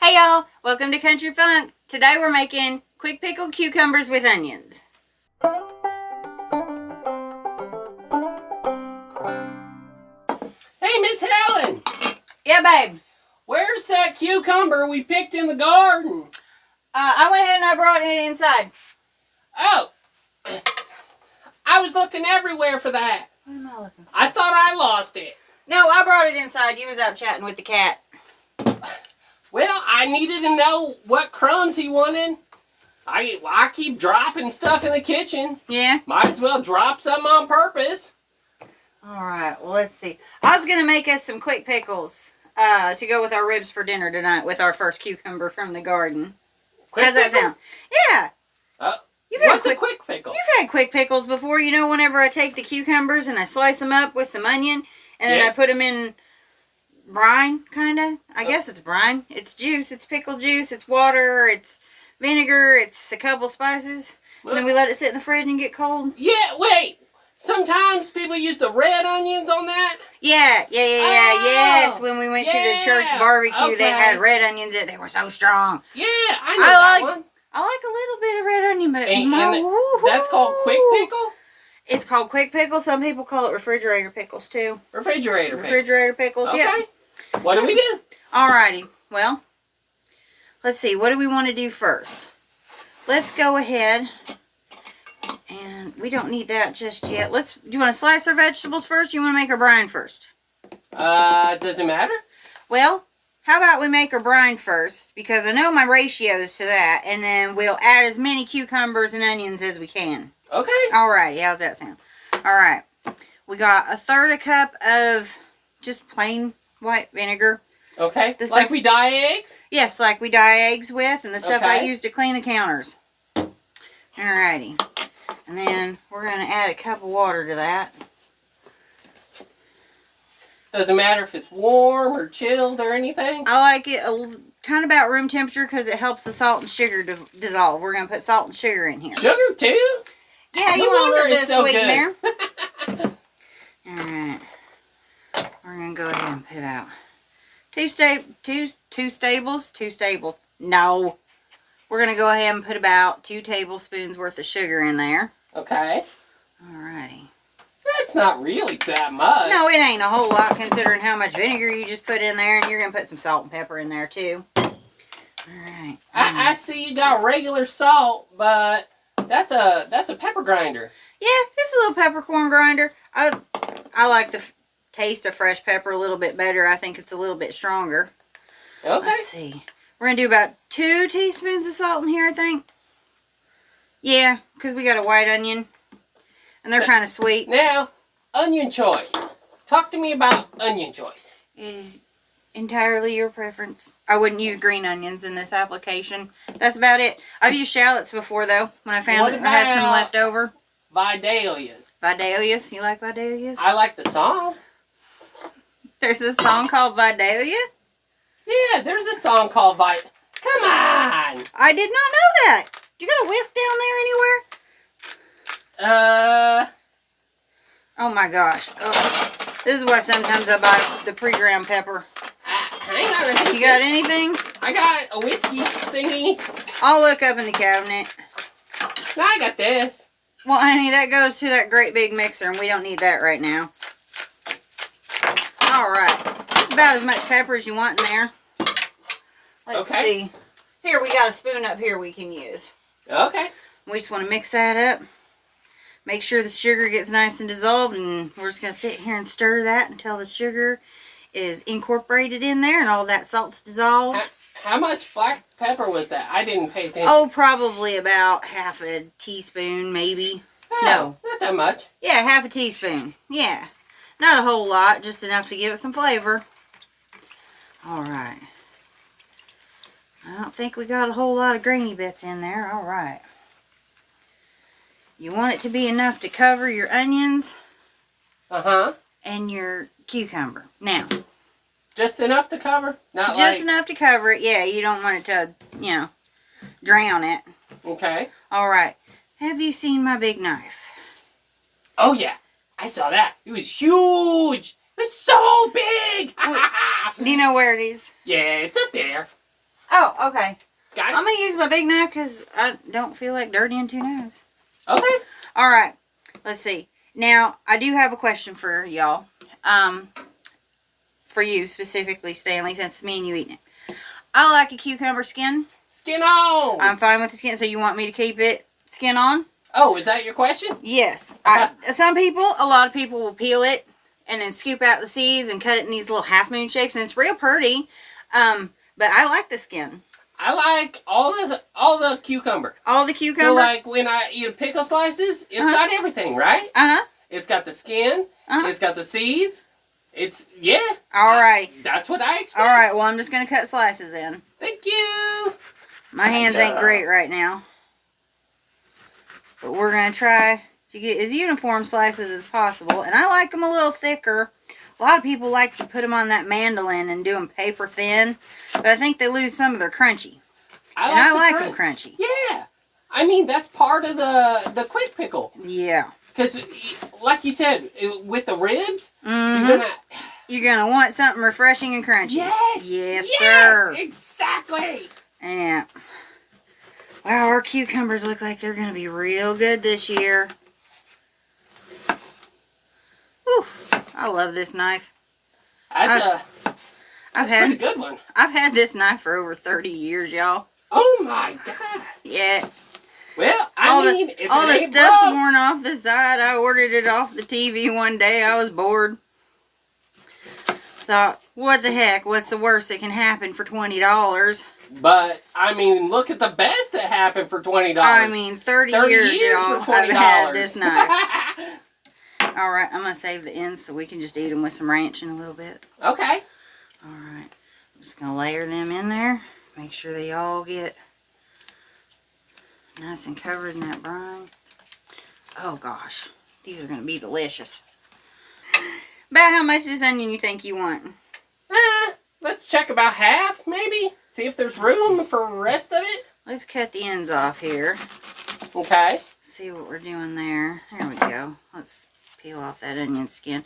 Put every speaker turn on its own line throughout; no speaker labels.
Hey y'all, welcome to Country Funk. Today we're making quick pickled cucumbers with onions.
Hey, Miss Hellen!
Yeah, babe.
Where's that cucumber we picked in the garden?
I went ahead and I brought it inside.
Oh! I was looking everywhere for that.
What am I looking for?
I thought I lost it.
No, I brought it inside. You was out chatting with the cat.
Well, I needed to know what crumbs he wanted. I keep dropping stuff in the kitchen.
Yeah?
Might as well drop some on purpose.
Alright, well let's see. I was going to make us some quick pickles to go with our ribs for dinner tonight with our first cucumber from the garden.
Quick
How's that
pickle?
sound? Yeah.
What's a quick pickle?
You've had quick pickles before. You know, whenever I take the cucumbers and I slice them up with some onion and then I put them in brine, kind of. I guess it's brine. It's juice. It's pickle juice. It's water. It's vinegar. It's a couple spices. And then we let it sit in the fridge and get cold.
Yeah, wait. Sometimes people use the red onions on that.
Yeah.
Oh,
Yes, when we went to the church barbecue, they had red onions in it. They were so strong.
Yeah, I know that one.
I like a little bit of red onion, but
that's called quick pickle?
It's called quick pickle. Some people call it refrigerator pickles, too.
Refrigerator
pickles,
okay.
Yeah.
What do we do?
Alrighty. Well, let's see. What do we want to do first? Let's go ahead. And we don't need that just yet. Do you want to slice our vegetables first or you want to make our brine first?
Does it matter?
Well, how about we make our brine first? Because I know my ratios to that. And then we'll add as many cucumbers and onions as we can.
Okay.
Alrighty. How's that sound? Alright. We got 1/3 cup of just plain white vinegar.
Okay. Like we dye eggs?
Yes, like we dye eggs with. And the stuff I
Okay.
use to clean the counters. Alrighty. And then we're going to add a cup of water to that.
Doesn't matter if it's warm or chilled or anything?
I like it kind of about room temperature because it helps the salt and sugar dissolve. We're going to put salt and sugar in here.
Sugar too?
Yeah, you
No
want a little
wonder
bit
it's
of
so
sweet in
good.
there. Alright. We're going to go ahead and put about two stables. No. We're going to go ahead and put about 2 tablespoons worth of sugar in there.
Okay.
Alrighty.
That's not really that much.
No, it ain't a whole lot considering how much vinegar you just put in there. And you're going to put some salt and pepper in there too. Alright.
I see you got regular salt, but that's a pepper grinder.
Yeah, it's a little peppercorn grinder. I like the taste of fresh pepper a little bit better. I think it's a little bit stronger.
Okay.
Let's see. We're going to do about 2 teaspoons of salt in here, I think. Yeah, because we got a white onion. And they're kind of sweet.
Now, onion choice. Talk to me about onion choice.
It is entirely your preference. I wouldn't use green onions in this application. That's about it. I've used shallots before, though, when I found I had some left over.
Vidalias.
Vidalias? You like Vidalias?
I like the song.
There's a song called Vidalia?
Yeah, there's a song called Come on!
I did not know that. You got a whisk down there anywhere? Oh my gosh. Oh. This is why sometimes I buy the pre-ground pepper.
Hang on.
You got anything?
I got a whiskey thingy.
I'll look up in the cabinet.
No, I got this.
Well, honey, that goes to that great big mixer, and we don't need that right now. Alright. That's about as much pepper as you want in there. Let's see. Here, we got a spoon up here we can use.
Okay.
We just want to mix that up. Make sure the sugar gets nice and dissolved, and we're just going to sit here and stir that until the sugar is incorporated in there and all that salt's dissolved.
How much black pepper was that? I didn't pay attention.
Oh, probably about half a teaspoon, maybe.
Oh,
no.
Not that much.
Yeah, half a teaspoon. Yeah. Not a whole lot, just enough to give it some flavor. Alright. I don't think we got a whole lot of grainy bits in there. Alright. You want it to be enough to cover your onions.
Uh-huh.
And your cucumber. Now.
Just enough to cover? Not
just enough to cover it. Yeah, you don't want it to, you know, drown it.
Okay.
Alright. Have you seen my big knife?
Oh, yeah. I saw that. It was huge. It was so big.
Do you know where it is?
Yeah, it's up there.
Oh, okay.
Got it?
I'm going to use my big knife because I don't feel like dirtying two knives.
Okay.
All right. Let's see. Now, I do have a question for y'all. For you specifically, Stanley, since it's me and you eating it. I like a cucumber skin.
Skin on!
I'm fine with the skin, so you want me to keep it skin on?
Oh, is that your question?
Yes. A lot of people will peel it and then scoop out the seeds and cut it in these little half moon shapes, and it's real pretty. But I like the skin.
I like all the cucumber.
All the cucumber?
So, like, when I eat a pickle slices, it's got everything, right?
Uh-huh.
It's got the skin. It's got the seeds. Yeah.
All right.
That's what I expect.
All right, well, I'm just going to cut slices in.
Thank you.
My hands ain't great right now. But we're going to try to get as uniform slices as possible. And I like them a little thicker. A lot of people like to put them on that mandolin and do them paper thin. But I think they lose some of their crunchy. I like them crunchy.
Yeah. I mean, that's part of the quick pickle.
Yeah.
Because, like you said, with the ribs,
you're gonna want something refreshing and crunchy.
Yes,
sir.
Exactly.
Yeah. Wow, our cucumbers look like they're gonna be real good this year. Whew, I love this knife.
That's a pretty good one.
I've had this knife for over 30 years, y'all.
Oh my God.
Yeah.
Well,
all the stuff's
broke,
worn off the side. I ordered it off the TV one day. I was bored. Thought, what the heck? What's the worst that can happen for $20?
But, I mean, look at the best that happened for $20.
I mean, 30 years, y'all,
for $20.
I've had this knife. All right, I'm going to save the ends so we can just eat them with some ranch in a little bit.
Okay.
All right. I'm just going to layer them in there. Make sure they all get nice and covered in that brine. Oh, gosh. These are going to be delicious. About how much of this onion you think you want?
Let's check about half, maybe. See if there's room for the rest of it.
Let's cut the ends off here.
Okay.
See what we're doing there. There we go. Let's peel off that onion skin.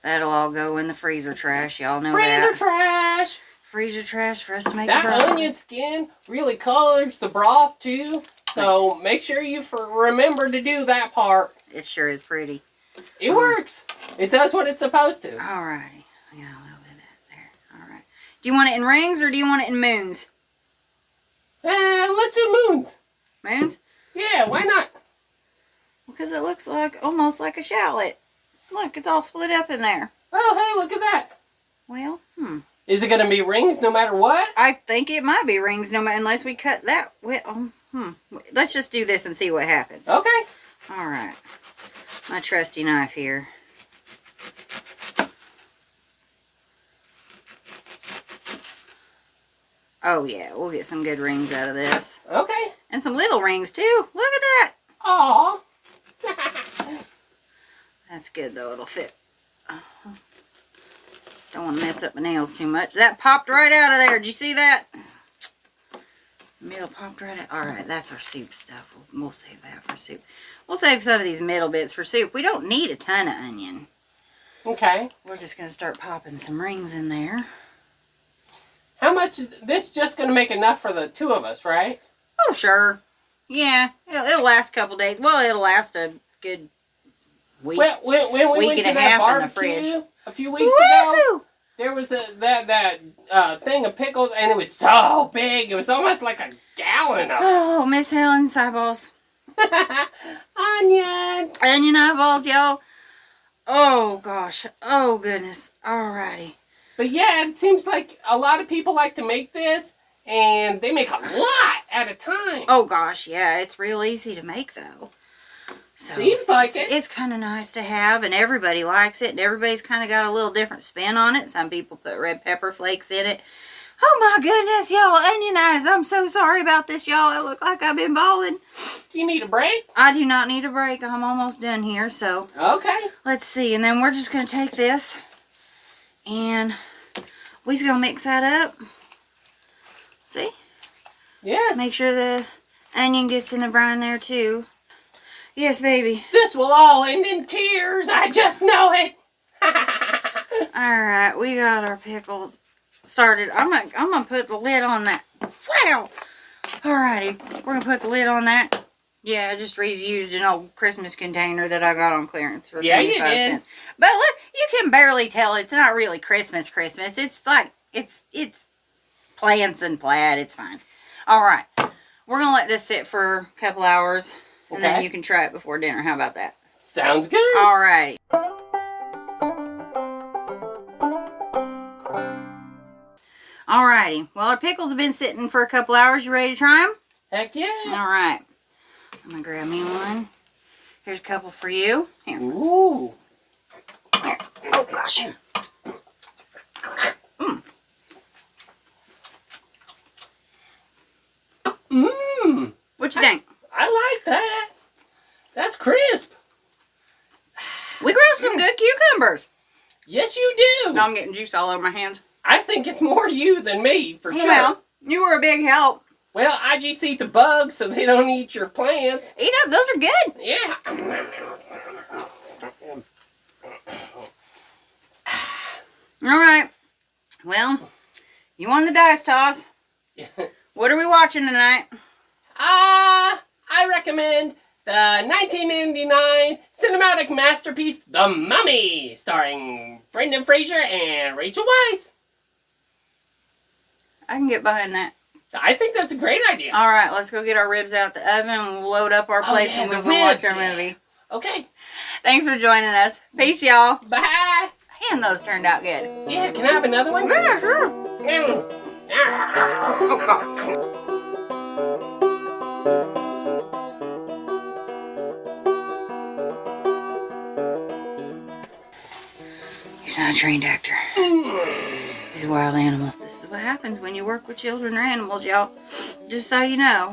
That'll all go in the freezer trash. Y'all know that.
Freezer trash.
Freezer trash for us to make
that
broth.
Onion skin really colors the broth too. So make sure you remember to do that part.
It sure is pretty.
It works. It does what it's supposed to.
Alright. We got a little bit of that there. Alright. Do you want it in rings or do you want it in moons?
Let's do moons.
Moons?
Yeah, why not?
Because it looks like almost like a shallot. Look, it's all split up in there.
Oh, hey, look at that.
Well,
Is it going to be rings no matter what?
I think it might be rings no matter unless we cut that. Let's just do this and see what happens.
Okay.
Alright. My trusty knife here. Oh yeah, we'll get some good rings out of this.
Okay.
And some little rings too. Look at that.
Aw.
That's good though, it'll fit. Don't want to mess up my nails too much. That popped right out of there. Did you see that? Middle popped right out. Alright, that's our soup stuff. We'll save that for soup. We'll save some of these middle bits for soup. We don't need a ton of onion.
Okay.
We're just going to start popping some rings in there.
How much is this? Just going to make enough for the two of us, right?
Oh, sure. Yeah, it'll last a couple days. Well, it'll last a good week.
When we went to that barbecue a few weeks ago, there was that thing of pickles, and it was so big. It was almost like a gallon of
Oh, Miss Hellen's eyeballs.
onions.
Onion eyeballs, y'all. Oh, gosh. Oh, goodness. Alrighty.
But yeah, it seems like a lot of people like to make this, and they make a lot at a time.
Oh, gosh, yeah. It's real easy to make, though. So
seems like it.
It's kind of nice to have, and everybody likes it, and everybody's kind of got a little different spin on it. Some people put red pepper flakes in it. Oh, my goodness, y'all. Onion eyes. I'm so sorry about this, y'all. It look like I've been bawling.
Do you need a break?
I do not need a break. I'm almost done here, so.
Okay.
Let's see, and then we're just going to take this, and we're going to mix that up. See?
Yeah.
Make sure the onion gets in the brine there, too. Yes, baby.
This will all end in tears. I just know it.
Alright, we got our pickles started. I'm gonna put the lid on that. Wow. Alrighty, we're going to put the lid on that. Yeah, I just reused an old Christmas container that I got on clearance for 25 cents. But look, you can barely tell it's not really Christmas. It's like, it's plants and plaid. It's fine. Alright, we're going to let this sit for a couple hours. And then you can try it before dinner. How about that?
Sounds good.
Alrighty. Alrighty. Well, our pickles have been sitting for a couple hours. You ready to try them?
Heck yeah.
Alright. I'm going to grab me one. Here's a couple for you. Here.
Ooh.
Here. Oh, gosh.
Mmm.
What you think?
I like that. That's crisp.
We grow some good cucumbers.
Yes, you do.
Now I'm getting juice all over my hands.
I think it's more you than me, for sure.
Well, you were a big help.
Well, I just eat the bugs so they don't eat your plants.
Eat up. Those are good.
Yeah.
Alright. Well, you won the dice toss. What are we watching tonight?
I recommend the 1999 cinematic masterpiece, The Mummy, starring Brendan Fraser and Rachel Weisz.
I can get behind that.
I think that's a great idea.
Alright, let's go get our ribs out the oven and we'll load up our plates and we'll go watch our movie.
Okay.
Thanks for joining us. Peace, y'all.
Bye.
And those turned out good.
Yeah, can I have another one?
Yeah, sure.
Oh, God.
He's not a trained actor. He's a wild animal. This is what happens when you work with children or animals, y'all. Just so you know.